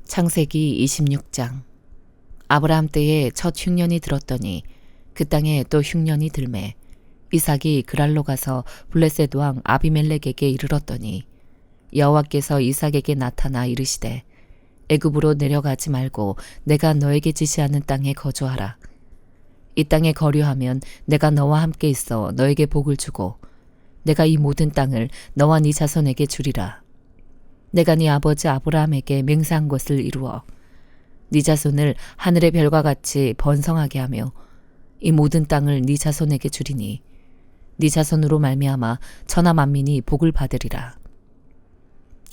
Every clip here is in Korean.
창세기 26장. 아브라함 때에 첫 흉년이 들었더니 그 땅에 또 흉년이 들매 이삭이 그랄로 가서 블레셋 왕 아비멜렉에게 이르렀더니 여호와께서 이삭에게 나타나 이르시되 애굽으로 내려가지 말고 내가 너에게 지시하는 땅에 거주하라. 이 땅에 거류하면 내가 너와 함께 있어 너에게 복을 주고 내가 이 모든 땅을 너와 네 자손에게 주리라. 내가 네 아버지 아브라함에게 맹세한 것을 이루어 네 자손을 하늘의 별과 같이 번성하게 하며 이 모든 땅을 네 자손에게 주리니 네 자손으로 말미암아 천하 만민이 복을 받으리라.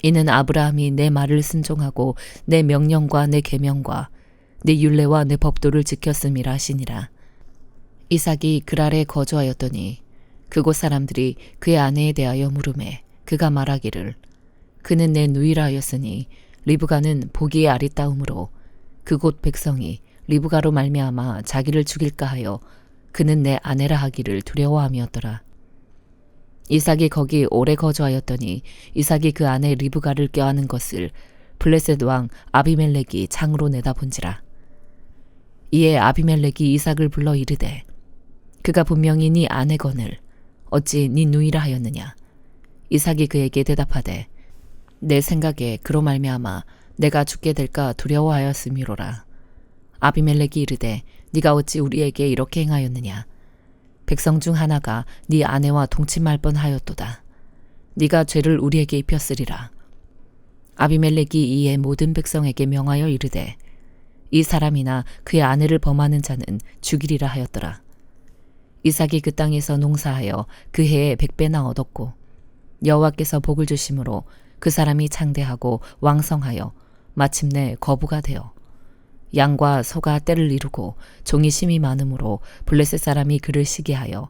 이는 아브라함이 내 말을 순종하고 내 명령과 내 계명과 내 율례와 내 법도를 지켰음이라 하시니라. 이삭이 그랄에 거주하였더니 그곳 사람들이 그의 아내에 대하여 물으매 그가 말하기를 그는 내 누이라 하였으니 리브가는 보기에 아리따움으로 그곳 백성이 리브가로 말미암아 자기를 죽일까 하여 그는 내 아내라 하기를 두려워함이었더라. 이삭이 거기 오래 거주하였더니 이삭이 그 아내 리브가를 껴안은 것을 블레셋 왕 아비멜렉이 창으로 내다본지라. 이에 아비멜렉이 이삭을 불러 이르되 그가 분명히 네 아내거늘 어찌 네 누이라 하였느냐. 이삭이 그에게 대답하되 내 생각에 그로 말미암아 내가 죽게 될까 두려워하였음이로라. 아비멜렉이 이르되 네가 어찌 우리에게 이렇게 행하였느냐. 백성 중 하나가 네 아내와 동침할 뻔하였도다. 네가 죄를 우리에게 입혔으리라. 아비멜렉이 이에 모든 백성에게 명하여 이르되 이 사람이나 그의 아내를 범하는 자는 죽이리라 하였더라. 이삭이 그 땅에서 농사하여 그 해에 100배나 얻었고 여호와께서 복을 주심으로 그 사람이 창대하고 왕성하여 마침내 거부가 되어 양과 소가 떼를 이루고 종이 심이 많으므로 블레셋 사람이 그를 시기하여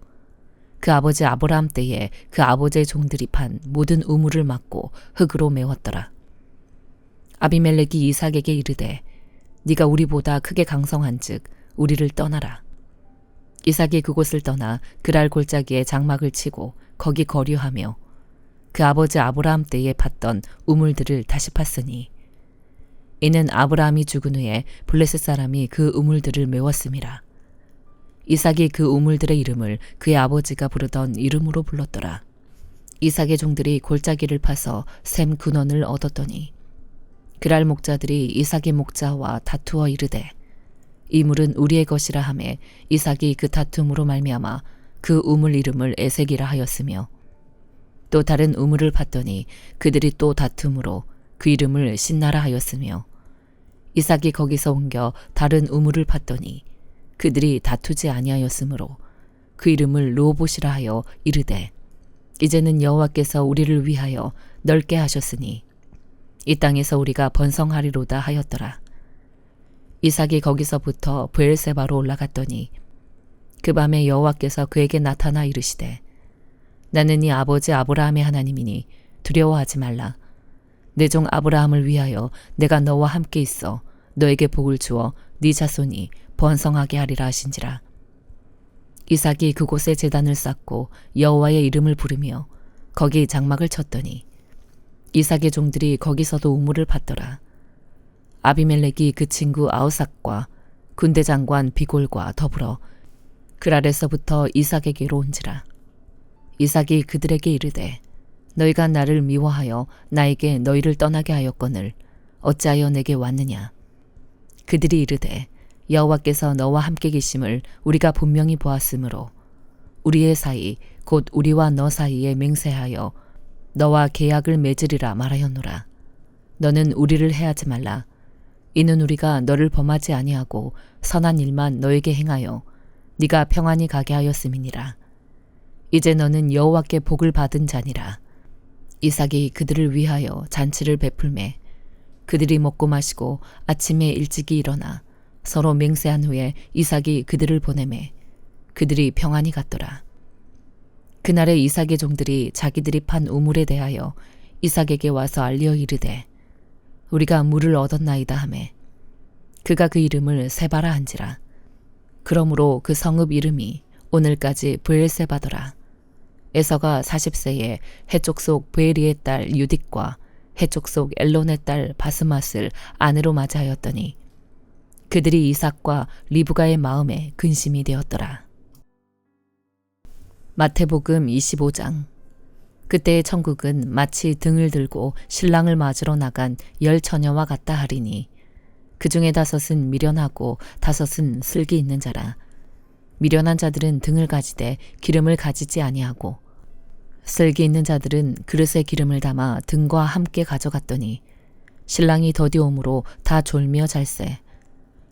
그 아버지 아브라함 때에 그 아버지의 종들이 판 모든 우물을 막고 흙으로 메웠더라. 아비멜렉이 이삭에게 이르되 네가 우리보다 크게 강성한즉 우리를 떠나라. 이삭이 그곳을 떠나 그랄 골짜기에 장막을 치고 거기 거류하며 그 아버지 아브라함 때에 팠던 우물들을 다시 팠으니 이는 아브라함이 죽은 후에 블레셋 사람이 그 우물들을 메웠음이라. 이삭이 그 우물들의 이름을 그의 아버지가 부르던 이름으로 불렀더라. 이삭의 종들이 골짜기를 파서 샘 근원을 얻었더니 그랄 목자들이 이삭의 목자와 다투어 이르되 이 물은 우리의 것이라 하매 이삭이 그 다툼으로 말미암아 그 우물 이름을 에색이라 하였으며 또 다른 우물을 팠더니 그들이 또 다툼으로 그 이름을 신나라 하였으며 이삭이 거기서 옮겨 다른 우물을 팠더니 그들이 다투지 아니하였으므로 그 이름을 르호봇이라 하여 이르되 이제는 여호와께서 우리를 위하여 넓게 하셨으니 이 땅에서 우리가 번성하리로다 하였더라. 이삭이 거기서부터 브엘세바로 올라갔더니 그 밤에 여호와께서 그에게 나타나 이르시되 나는 네 아버지 아브라함의 하나님이니 두려워하지 말라. 내 종 아브라함을 위하여 내가 너와 함께 있어 너에게 복을 주어 네 자손이 번성하게 하리라 하신지라. 이삭이 그곳에 제단을 쌓고 여호와의 이름을 부르며 거기 장막을 쳤더니 이삭의 종들이 거기서도 우물을 팠더라. 아비멜렉이 그 친구 아우삭과 군대 장관 비골과 더불어 그랄에서부터 이삭에게로 온지라. 이삭이 그들에게 이르되 너희가 나를 미워하여 나에게 너희를 떠나게 하였거늘 어찌하여 내게 왔느냐. 그들이 이르되 여호와께서 너와 함께 계심을 우리가 분명히 보았으므로 우리의 사이 곧 우리와 너 사이에 맹세하여 너와 계약을 맺으리라 말하였노라. 너는 우리를 해하지 말라. 이는 우리가 너를 범하지 아니하고 선한 일만 너에게 행하여 네가 평안히 가게 하였음이니라. 이제 너는 여호와께 복을 받은 자니라. 이삭이 그들을 위하여 잔치를 베풀매 그들이 먹고 마시고 아침에 일찍이 일어나 서로 맹세한 후에 이삭이 그들을 보내매 그들이 평안히 갔더라. 그날에 이삭의 종들이 자기들이 판 우물에 대하여 이삭에게 와서 알리어 이르되 우리가 물을 얻었나이다 하매 그가 그 이름을 세바라 한지라. 그러므로 그 성읍 이름이 오늘까지 브엘세바더라. 에서가 40세에 해족 속 브에리의 딸 유딕과 해족 속 엘론의 딸 바스맛을 아내로 맞이하였더니 그들이 이삭과 리브가의 마음에 근심이 되었더라. 마태복음 25장. 그때의 천국은 마치 등을 들고 신랑을 맞으러 나간 10 처녀와 같다 하리니 그 중에 5은 미련하고 5은 슬기 있는 자라. 미련한 자들은 등을 가지되 기름을 가지지 아니하고 슬기 있는 자들은 그릇에 기름을 담아 등과 함께 가져갔더니 신랑이 더디옴으로 다 졸며 잘세.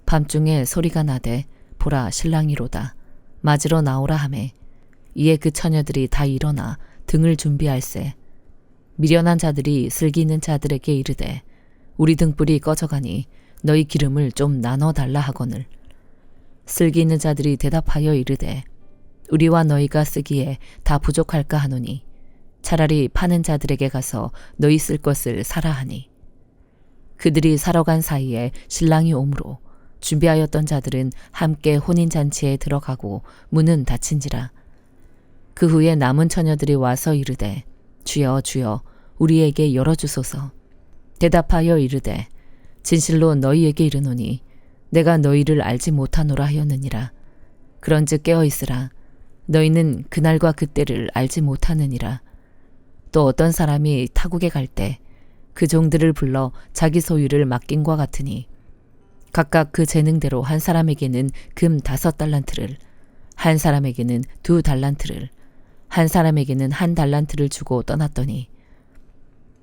밤중에 소리가 나되 보라 신랑이로다. 맞으러 나오라 하매 이에 그 처녀들이 다 일어나 등을 준비할세. 미련한 자들이 슬기 있는 자들에게 이르되 우리 등불이 꺼져가니 너희 기름을 좀 나눠달라 하거늘. 슬기 있는 자들이 대답하여 이르되 우리와 너희가 쓰기에 다 부족할까 하노니 차라리 파는 자들에게 가서 너희 쓸 것을 사라 하니 그들이 사러 간 사이에 신랑이 오므로 준비하였던 자들은 함께 혼인잔치에 들어가고 문은 닫힌지라. 그 후에 남은 처녀들이 와서 이르되 주여 주여 우리에게 열어주소서. 대답하여 이르되 진실로 너희에게 이르노니 내가 너희를 알지 못하노라 하였느니라. 그런즉 깨어있으라. 너희는 그날과 그때를 알지 못하느니라. 또 어떤 사람이 타국에 갈 때 그 종들을 불러 자기 소유를 맡긴과 같으니 각각 그 재능대로 한 사람에게는 금 5달란트를, 한 사람에게는 2달란트를, 한 사람에게는 1달란트를 주고 떠났더니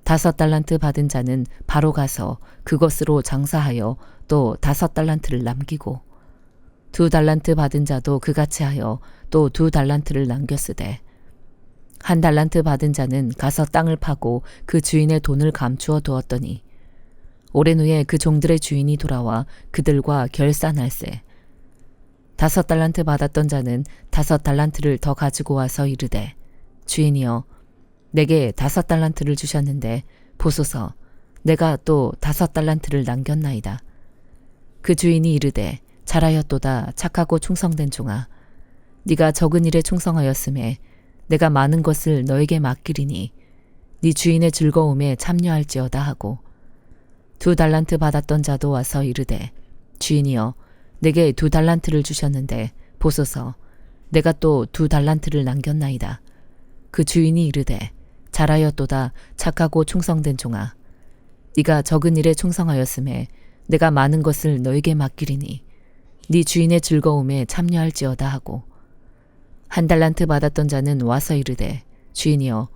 5달란트 받은 자는 바로 가서 그것으로 장사하여 또 5달란트를 남기고 2달란트 받은 자도 그같이 하여 또 2달란트를 남겼으되 1달란트 받은 자는 가서 땅을 파고 그 주인의 돈을 감추어 두었더니 오랜 후에 그 종들의 주인이 돌아와 그들과 결산할세. 5달란트 받았던 자는 5달란트를 더 가지고 와서 이르되 주인이여 내게 5달란트를 주셨는데 보소서 내가 또 5달란트를 남겼나이다. 그 주인이 이르되 잘하였도다 착하고 충성된 종아. 네가 적은 일에 충성하였음에 내가 많은 것을 너에게 맡기리니 네 주인의 즐거움에 참여할지어다 하고 2달란트 받았던 자도 와서 이르되 주인이여 내게 2달란트를 주셨는데 보소서 내가 또 2달란트를 남겼나이다. 그 주인이 이르되 잘하였도다 착하고 충성된 종아. 네가 적은 일에 충성하였음에 내가 많은 것을 너에게 맡기리니 네 주인의 즐거움에 참여할지어다 하고 1달란트 받았던 자는 와서 이르되 주인이여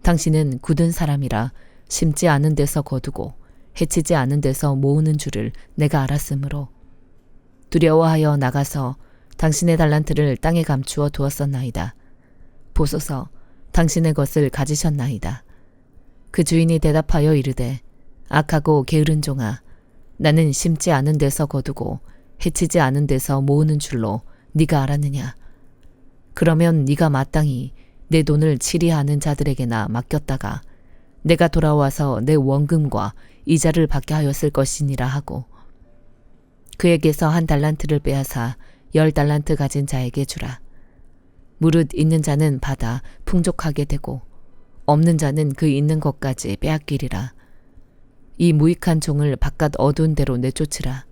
당신은 굳은 사람이라 심지 않은 데서 거두고 해치지 않은 데서 모으는 줄을 내가 알았으므로 두려워하여 나가서 당신의 달란트를 땅에 감추어 두었었나이다. 보소서 당신의 것을 가지셨나이다. 그 주인이 대답하여 이르되 악하고 게으른 종아 나는 심지 않은 데서 거두고 해치지 않은 데서 모으는 줄로 네가 알았느냐. 그러면 네가 마땅히 내 돈을 치리하는 자들에게나 맡겼다가 내가 돌아와서 내 원금과 이자를 받게 하였을 것이니라 하고 그에게서 1달란트를 빼앗아 10달란트 가진 자에게 주라. 무릇 있는 자는 받아 풍족하게 되고 없는 자는 그 있는 것까지 빼앗기리라. 이 무익한 종을 바깥 어두운 데로 내쫓으라.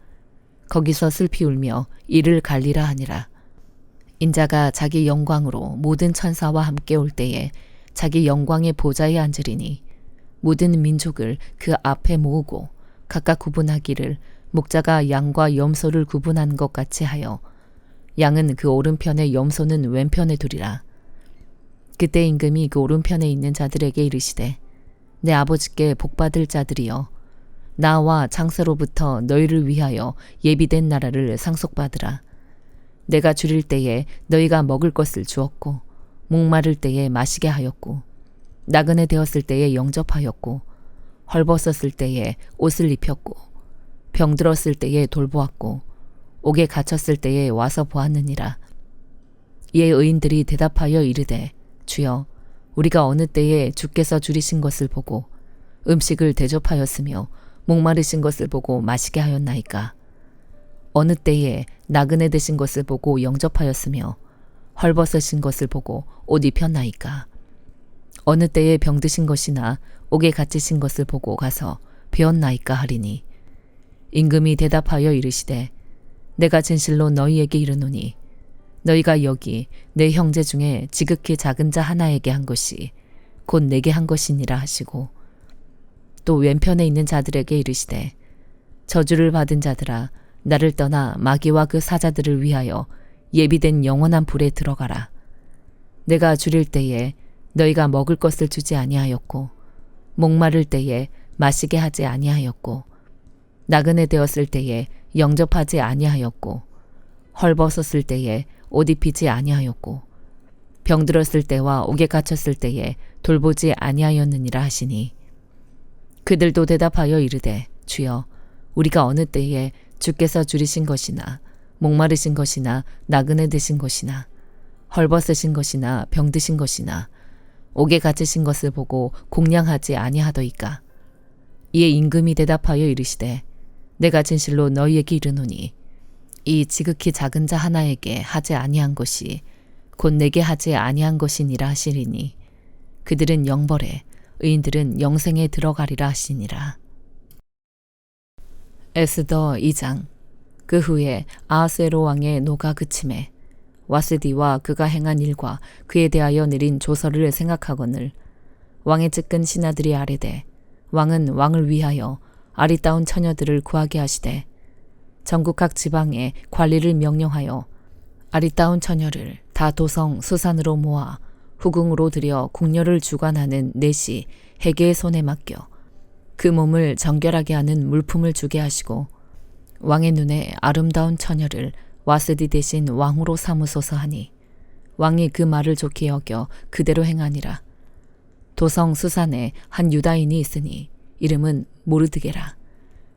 거기서 슬피 울며 이를 갈리라 하니라. 인자가 자기 영광으로 모든 천사와 함께 올 때에 자기 영광의 보좌에 앉으리니 모든 민족을 그 앞에 모으고 각각 구분하기를 목자가 양과 염소를 구분한 것 같이 하여 양은 그 오른편에 염소는 왼편에 두리라. 그때 임금이 그 오른편에 있는 자들에게 이르시되 내 아버지께 복받을 자들이여 나와 창세로부터 너희를 위하여 예비된 나라를 상속받으라. 내가 줄일 때에 너희가 먹을 것을 주었고 목마를 때에 마시게 하였고 나그네 되었을 때에 영접하였고 헐벗었을 때에 옷을 입혔고 병들었을 때에 돌보았고 옥에 갇혔을 때에 와서 보았느니라. 이에 의인들이 대답하여 이르되 주여 우리가 어느 때에 주께서 줄이신 것을 보고 음식을 대접하였으며 목마르신 것을 보고 마시게 하였나이까. 어느 때에 나그네 되신 것을 보고 영접하였으며 헐벗으신 것을 보고 옷 입혔나이까. 어느 때에 병드신 것이나 옥에 갇히신 것을 보고 가서 배웠나이까 하리니 임금이 대답하여 이르시되 내가 진실로 너희에게 이르노니 너희가 여기 내 형제 중에 지극히 작은 자 하나에게 한 것이 곧 내게 한 것이니라 하시고 또 왼편에 있는 자들에게 이르시되 저주를 받은 자들아 나를 떠나 마귀와 그 사자들을 위하여 예비된 영원한 불에 들어가라. 내가 줄일 때에 너희가 먹을 것을 주지 아니하였고 목마를 때에 마시게 하지 아니하였고 나그네 되었을 때에 영접하지 아니하였고 헐벗었을 때에 옷 입히지 아니하였고 병들었을 때와 옥에 갇혔을 때에 돌보지 아니하였느니라 하시니 그들도 대답하여 이르되 주여 우리가 어느 때에 주께서 줄이신 것이나 목마르신 것이나 나그네 되신 것이나 헐벗으신 것이나 병드신 것이나 옥에 갇히신 것을 보고 공양하지 아니하더이까. 이에 임금이 대답하여 이르시되 내가 진실로 너희에게 이르노니 이 지극히 작은 자 하나에게 하지 아니한 것이 곧 내게 하지 아니한 것이니라 하시리니 그들은 영벌에 의인들은 영생에 들어가리라 하시니라. 에스더 2장. 그 후에 아하수에로 왕의 노가 그침에 와스디와 그가 행한 일과 그에 대하여 내린 조서를 생각하거늘 왕의 측근 신하들이 아뢰되 왕은 왕을 위하여 아리따운 처녀들을 구하게 하시되 전국 각 지방에 관리를 명령하여 아리따운 처녀를 다 도성 수산으로 모아 후궁으로 들여 궁녀를 주관하는 내시 헤게의 손에 맡겨 그 몸을 정결하게 하는 물품을 주게 하시고 왕의 눈에 아름다운 처녀를 와스디 대신 왕으로 삼으소서 하니 왕이 그 말을 좋게 여겨 그대로 행하니라. 도성 수산에 한 유다인이 있으니 이름은 모르드게라.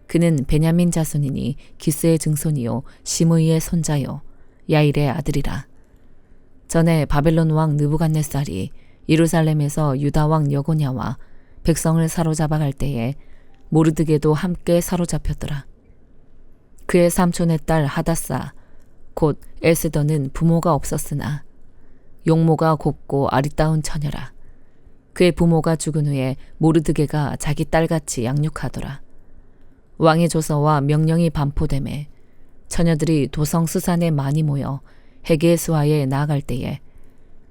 그는 베냐민 자손이니 기스의 증손이요 시므이의 손자요 야일의 아들이라. 전에 바벨론 왕 느부갓네살이 예루살렘에서 유다 왕 여고냐와 백성을 사로잡아 갈 때에 모르드게도 함께 사로잡혔더라. 그의 삼촌의 딸 하다사 곧 에스더는 부모가 없었으나 용모가 곱고 아리따운 처녀라. 그의 부모가 죽은 후에 모르드게가 자기 딸같이 양육하더라. 왕의 조서와 명령이 반포되매 처녀들이 도성 수산에 많이 모여 헤게의 수하에 나아갈 때에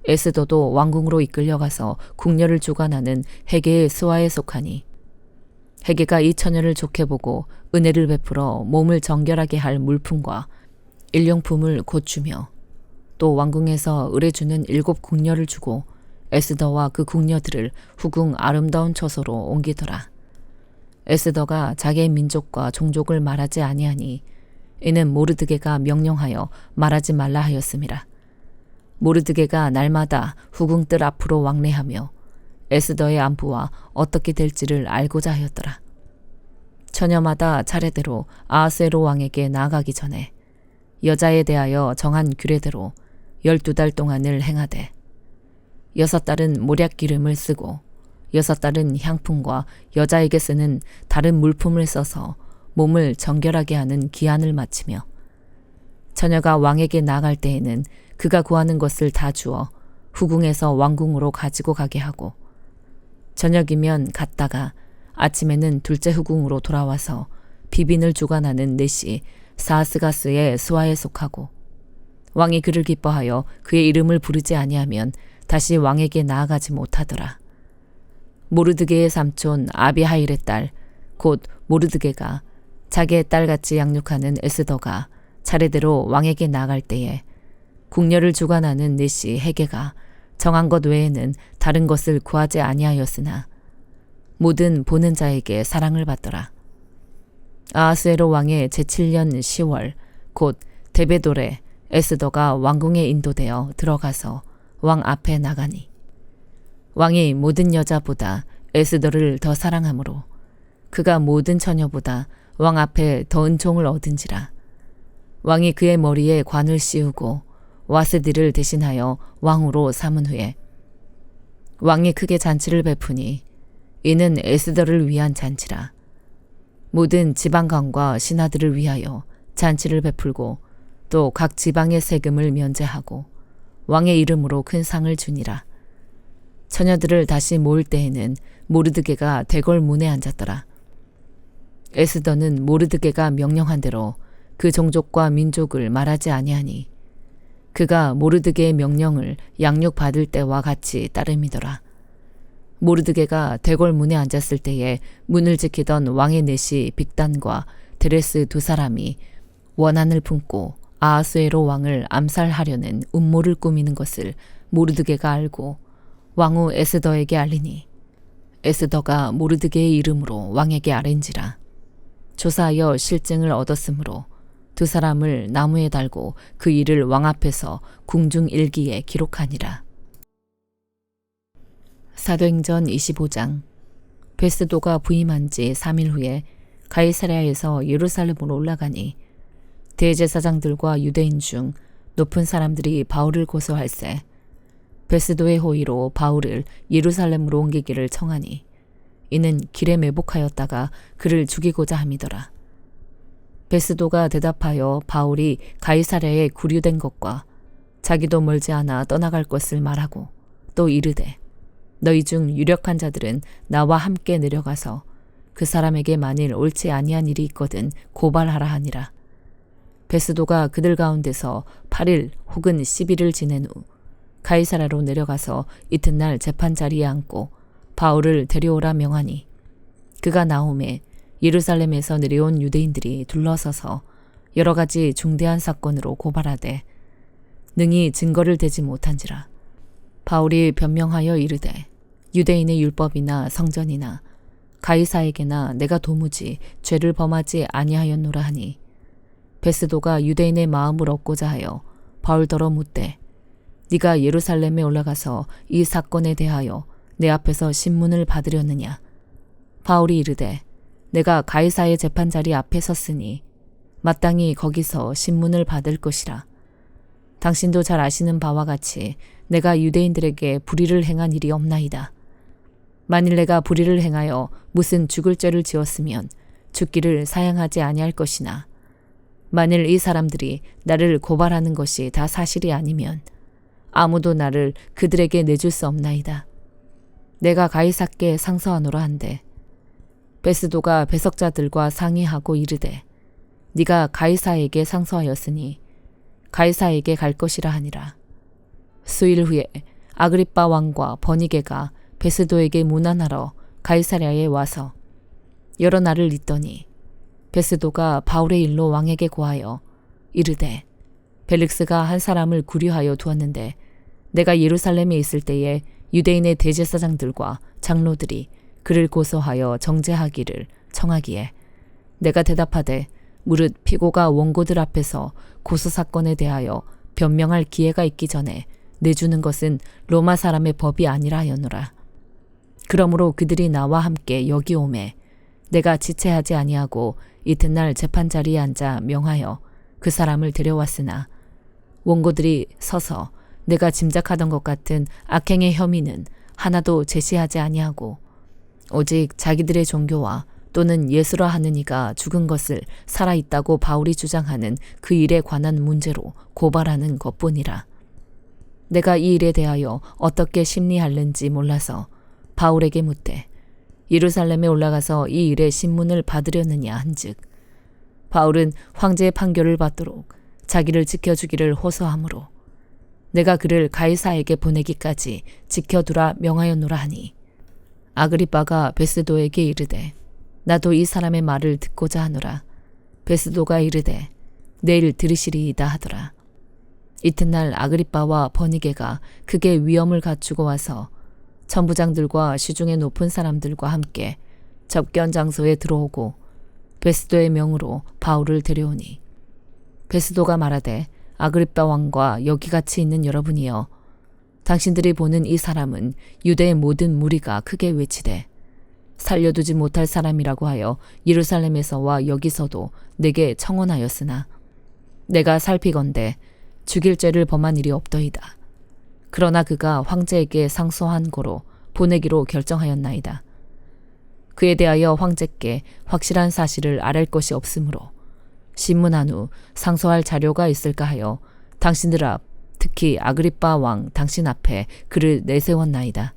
에스더도 왕궁으로 이끌려가서 궁녀를 주관하는 헤게의 수하에 속하니 헤게가 이 처녀를 좋게 보고 은혜를 베풀어 몸을 정결하게 할 물품과 일용품을 곧 주며 또 왕궁에서 의뢰주는 7 궁녀를 주고 에스더와 그 궁녀들을 후궁 아름다운 처소로 옮기더라. 에스더가 자기의 민족과 종족을 말하지 아니하니 이는 모르드게가 명령하여 말하지 말라 하였음이라. 모르드게가 날마다 후궁들 앞으로 왕래하며 에스더의 안부와 어떻게 될지를 알고자 하였더라. 처녀마다 차례대로 아하수에로 왕에게 나아가기 전에 여자에 대하여 정한 규례대로 12달 동안을 행하되 6달은 모략기름을 쓰고 6달은 향품과 여자에게 쓰는 다른 물품을 써서 몸을 정결하게 하는 기한을 마치며 처녀가 왕에게 나아갈 때에는 그가 구하는 것을 다 주어 후궁에서 왕궁으로 가지고 가게 하고 저녁이면 갔다가 아침에는 둘째 후궁으로 돌아와서 비빈을 주관하는 내시 사스가스의 수하에 속하고 왕이 그를 기뻐하여 그의 이름을 부르지 아니하면 다시 왕에게 나아가지 못하더라. 모르드게의 삼촌 아비하일의 딸 곧 모르드게가 자기의 딸같이 양육하는 에스더가 차례대로 왕에게 나아갈 때에 궁녀를 주관하는 내시 헤게가 정한 것 외에는 다른 것을 구하지 아니하였으나 모든 보는 자에게 사랑을 받더라. 아하수에로 왕의 제7년 10월 곧 데베돌에 에스더가 왕궁에 인도되어 들어가서 왕 앞에 나가니 왕이 모든 여자보다 에스더를 더 사랑하므로 그가 모든 처녀보다 왕 앞에 더 은총을 얻은지라. 왕이 그의 머리에 관을 씌우고 와스디를 대신하여 왕으로 삼은 후에 왕이 크게 잔치를 베푸니 이는 에스더를 위한 잔치라. 모든 지방관과 신하들을 위하여 잔치를 베풀고 또 각 지방의 세금을 면제하고 왕의 이름으로 큰 상을 주니라. 처녀들을 다시 모을 때에는 모르드게가 대궐 문에 앉았더라. 에스더는 모르드게가 명령한 대로 그 종족과 민족을 말하지 아니하니 그가 모르드게의 명령을 양육받을 때와 같이 따름이더라. 모르드게가 대궐 문에 앉았을 때에 문을 지키던 왕의 내시 빅단과 드레스 두 사람이 원한을 품고 아하수에로 왕을 암살하려는 음모를 꾸미는 것을 모르드게가 알고 왕후 에스더에게 알리니 에스더가 모르드게의 이름으로 왕에게 아랜지라. 조사하여 실증을 얻었으므로 두 사람을 나무에 달고 그 일을 왕 앞에서 궁중 일기에 기록하니라. 사도행전 25장. 베스도가 부임한 지 3일 후에 가이사랴에서 예루살렘으로 올라가니 대제사장들과 유대인 중 높은 사람들이 바울을 고소할세 베스도의 호의로 바울을 예루살렘으로 옮기기를 청하니 이는 길에 매복하였다가 그를 죽이고자 함이더라. 베스도가 대답하여 바울이 가이사랴에 구류된 것과 자기도 멀지 않아 떠나갈 것을 말하고 또 이르되 너희 중 유력한 자들은 나와 함께 내려가서 그 사람에게 만일 옳지 아니한 일이 있거든 고발하라 하니라. 베스도가 그들 가운데서 8일 혹은 10일을 지낸 후 가이사랴로 내려가서 이튿날 재판 자리에 앉고 바울을 데려오라 명하니 그가 나오매 예루살렘에서 내려온 유대인들이 둘러서서 여러 가지 중대한 사건으로 고발하되 능히 증거를 대지 못한지라. 바울이 변명하여 이르되 유대인의 율법이나 성전이나 가이사에게나 내가 도무지 죄를 범하지 아니하였노라 하니 베스도가 유대인의 마음을 얻고자 하여 바울더러 묻되 네가 예루살렘에 올라가서 이 사건에 대하여 내 앞에서 신문을 받으려느냐. 바울이 이르되 내가 가이사의 재판자리 앞에 섰으니 마땅히 거기서 신문을 받을 것이라. 당신도 잘 아시는 바와 같이 내가 유대인들에게 불의를 행한 일이 없나이다. 만일 내가 불의를 행하여 무슨 죽을 죄를 지었으면 죽기를 사양하지 아니할 것이나 만일 이 사람들이 나를 고발하는 것이 다 사실이 아니면 아무도 나를 그들에게 내줄 수 없나이다. 내가 가이사께 상서하노라 한데 베스도가 배석자들과 상의하고 이르되 네가 가이사에게 상서하였으니 가이사에게 갈 것이라 하니라. 수일 후에 아그리빠 왕과 버니게가 베스도에게 문안하러 가이사랴에 와서 여러 날을 있더니 베스도가 바울의 일로 왕에게 고하여 이르되 벨릭스가 한 사람을 구류하여 두었는데 내가 예루살렘에 있을 때에 유대인의 대제사장들과 장로들이 그를 고소하여 정죄하기를 청하기에 내가 대답하되 무릇 피고가 원고들 앞에서 고소사건에 대하여 변명할 기회가 있기 전에 내주는 것은 로마 사람의 법이 아니라 하였노라. 그러므로 그들이 나와 함께 여기 오매 내가 지체하지 아니하고 이튿날 재판자리에 앉아 명하여 그 사람을 데려왔으나 원고들이 서서 내가 짐작하던 것 같은 악행의 혐의는 하나도 제시하지 아니하고 오직 자기들의 종교와 또는 예수라 하는 이가 죽은 것을 살아있다고 바울이 주장하는 그 일에 관한 문제로 고발하는 것뿐이라. 내가 이 일에 대하여 어떻게 심리할는지 몰라서 바울에게 묻되 예루살렘에 올라가서 이 일의 신문을 받으려느냐 한즉 바울은 황제의 판결을 받도록 자기를 지켜주기를 호소하므로 내가 그를 가이사에게 보내기까지 지켜두라 명하였노라 하니 아그리빠가 베스도에게 이르되 나도 이 사람의 말을 듣고자 하노라. 베스도가 이르되 내일 들으시리이다 하더라. 이튿날 아그리빠와 버니게가 크게 위엄을 갖추고 와서 천부장들과 시중의 높은 사람들과 함께 접견 장소에 들어오고 베스도의 명으로 바울을 데려오니 베스도가 말하되 아그리빠 왕과 여기 같이 있는 여러분이여 당신들이 보는 이 사람은 유대의 모든 무리가 크게 외치되 살려두지 못할 사람이라고 하여 예루살렘에서와 여기서도 내게 청언하였으나 내가 살피건대 죽일 죄를 범한 일이 없더이다. 그러나 그가 황제에게 상소한 고로 보내기로 결정하였나이다. 그에 대하여 황제께 확실한 사실을 아랠 것이 없으므로 신문한 후 상소할 자료가 있을까 하여 당신들 앞 특히 아그리빠 왕 당신 앞에 그를 내세웠나이다.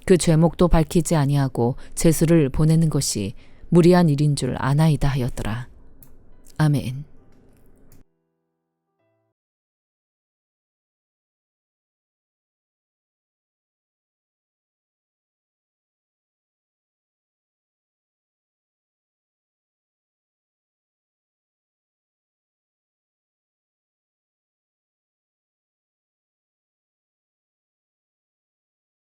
그 죄목도 밝히지 아니하고 제수를 보내는 것이 무리한 일인 줄 아나이다 하였더라. 아멘.